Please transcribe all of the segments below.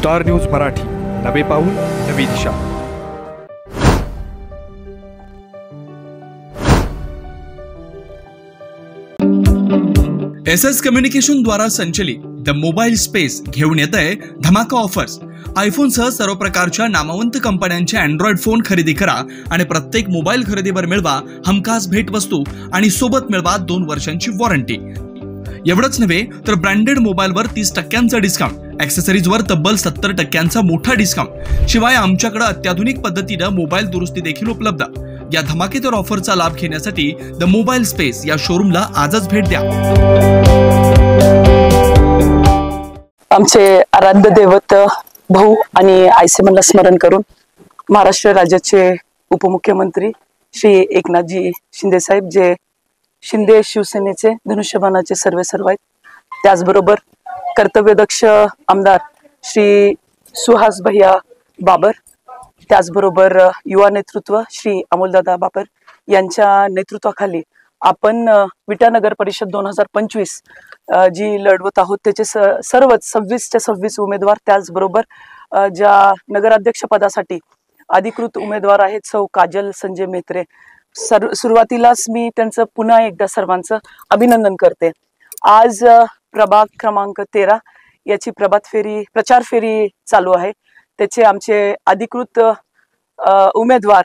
Star news Marathi, नवे पाऊल नवी दिशा। SS कम्युनिकेशन द्वारा संचलित द मोबाईल स्पेस घेऊन येत आहे धमाका ऑफर्स। आयफोन सह सर्व प्रकारच्या नामवंत कंपन्यांचे अँड्रॉइड फोन खरेदी करा आणि प्रत्येक मोबाईल खरेदीवर मिळवा हमखास भेटवस्तू आणि सोबत मिळवा 2 वर्षांची वॉरंटी। एवढंच नव्हे तर ब्रँडेड मोबाईलवर 30% डिस्काउंट, ॲक्सेसरीजवर तब्बल 70% मोठा डिस्काउंट। शिवाय आमच्याकडे अत्याधुनिक पद्धतीने मोबाईल दुरुस्ती देखील उपलब्ध। या धमाकेदार ऑफरचा लाभ घेण्यासाठी द मोबाईल स्पेस या शोरूमला आजच भेट द्या। आमचे आराध्य दैवत भाऊ आणि आयसीएमला स्मरण करून महाराष्ट्र राज्याचे उपमुख्यमंत्री श्री एकनाथजी शिंदे साहेब, जे शिंदे शिवसेनेचे धनुष्यबाणाचे सर्व आहेत, त्याचबरोबर कर्तव्यदक्ष आमदार श्री सुहास भैया बाबर, त्याचबरोबर युवा नेतृत्व श्री अमोलदादा बाबर यांच्या नेतृत्वाखाली आपण विटा नगर परिषद 2025 जी लढवत आहोत त्याचे सर्वच 26 उमेदवार, त्याचबरोबर ज्या नगराध्यक्ष पदासाठी अधिकृत उमेदवार आहेत सौ काजल संजय मेत्रे, सुरुवातीलाच मी त्यांचं पुन्हा एकदा सर्वांचं अभिनंदन करते। आज प्रभाग क्रमांक 13 याची प्रचार फेरी चालू आहे। त्याचे आमचे अधिकृत उमेदवार,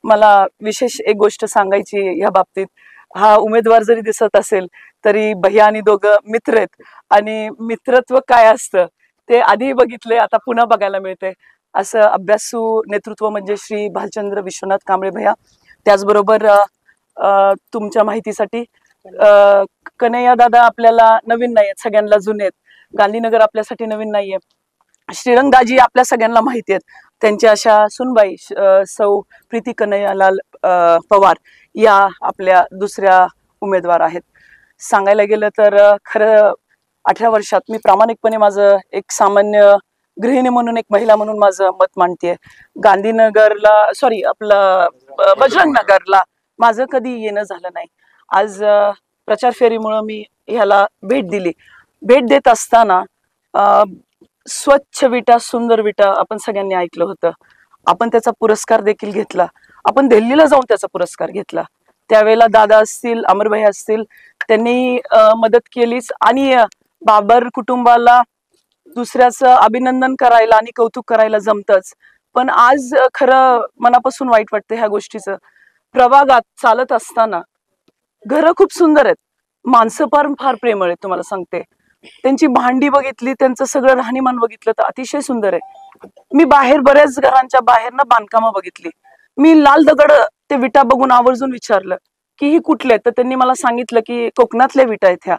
मला विशेष एक गोष्ट सांगायची या बाबतीत, हा उमेदवार जरी दिसत असेल तरी भैया आणि दोघं मित्र आहेत आणि मित्रत्व काय असतं ते आधी बघितले, आता पुन्हा बघायला मिळते। असं अभ्यासू नेतृत्व म्हणजे श्री भालचंद्र विश्वनाथ कांबळे भैया, त्याचबरोबर तुमच्या माहितीसाठी कन्हैया दादा आपल्याला नवीन नाही आहेत, सगळ्यांना जुने आहेत। गांधीनगर आपल्यासाठी नवीन नाहीये। श्रीरंगदाजी आपल्या सगळ्यांना माहिती आहेत, त्यांच्या अशा सुनबाई सौ प्रीती कन्हैयालाल पवार या आपल्या दुसऱ्या उमेदवार आहेत। सांगायला गेलं तर खरं 18 वर्षात मी प्रामाणिकपणे माझं एक सामान्य गृहिणी म्हणून, एक महिला म्हणून माझं मत मांडतेय। गांधीनगरला आपलं बजरंग नगरला माझं कधी येणं झालं नाही। आज प्रचार फेरीमुळे मी ह्याला भेट दिली। भेट देत असताना स्वच्छ विटा सुंदर विटा आपण सगळ्यांनी ऐकलं होतं, आपण त्याचा पुरस्कार देखील घेतला। आपण दिल्लीला जाऊन त्याचा पुरस्कार घेतला, त्यावेळेला दादा असतील, अमरभाई असतील, त्यांनी मदत केलीच आणि बाबर कुटुंबाला दुसऱ्याचं अभिनंदन करायला आणि कौतुक करायला जमतच। पण आज खरं मनापासून वाईट वाटतं ह्या गोष्टीचं। प्रभागात चालत असताना घरं खूप सुंदर आहेत, माणसं फार प्रेमळ आहेत। तुम्हाला सांगते, त्यांची भांडी बघितली, त्यांचं सगळं राहणीमान बघितलं तर अतिशय सुंदर आहे। मी बाहेर बऱ्याच घरांच्या बाहेर ना बांधकामं बघितली, मी लाल दगड ते विटा बघून आवर्जून विचारलं की ही कुठले, तर त्यांनी मला सांगितलं की कोकणातल्या विटा आहेत ह्या।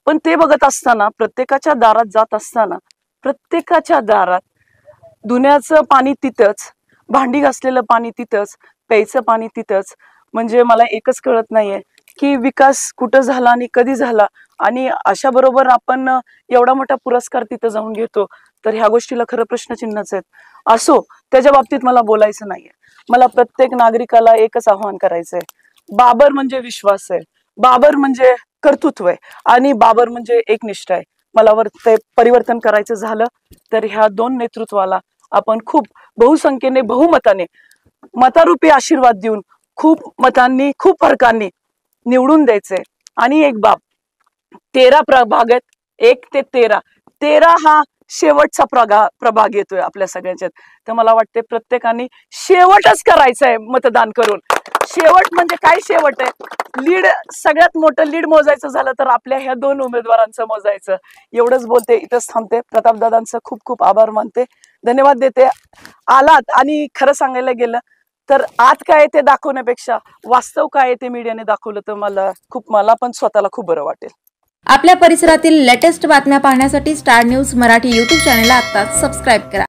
पण ते बघत असताना, प्रत्येकाच्या दारात जात असताना, प्रत्येकाच्या दारात धुण्याचं पाणी तिथंच, भांडी घासलेलं पाणी तिथंच, प्यायचं पाणी तिथंच। म्हणजे मला एकच कळत नाहीये की विकास कुठं झाला आणि कधी झाला, आणि अशा बरोबर आपण एवढा मोठा पुरस्कार तिथं जाऊन घेतो, तर ह्या गोष्टीला खरं प्रश्नचिन्हच आहेत। असो, त्याच्या बाबतीत मला बोलायचं नाहीये। मला प्रत्येक नागरिकाला एकच आव्हान करायचंय, बाबर म्हणजे विश्वास आहे, बाबर म्हणजे कर्तृत्व आहे आणि बाबर म्हणजे एकनिष्ठ आहे। मला वाटतंय परिवर्तन करायचं झालं तर ह्या 2 नेतृत्वाला आपण खूप बहुसंख्येने, बहुमताने, मतारूपी आशीर्वाद देऊन खूप मतांनी, खूप फरकांनी निवडून द्यायचंय। आणि एक बाब, 13 प्रभाग आहेत, 1 ते 13 हा शेवटचा प्रभाग येतोय आपल्या सगळ्यांच्यात, तर मला वाटते प्रत्येकाने शेवटच करायचंय मतदान करून। शेवट म्हणजे काय शेवट आहे, लीड, सगळ्यात मोठं लीड मोजायचं झालं तर आपल्या ह्या 2 उमेदवारांचं मोजायचं। एवढंच बोलते, इथंच थांबते। प्रतापदादांचं खूप खूप आभार मानते, धन्यवाद देते। आलात आणि खरं सांगायला गेलं तर आत काय ते दाखवण्यापेक्षा वास्तव काय ते मीडियाने दाखवलं तर मला पण स्वतःला खूप बरं वाटेल। आपल्या परिसरातील लेटेस्ट बातम्या पाहण्यासाठी स्टार न्यूज मराठी YouTube चॅनलला आत्ताच सबस्क्राईब करा।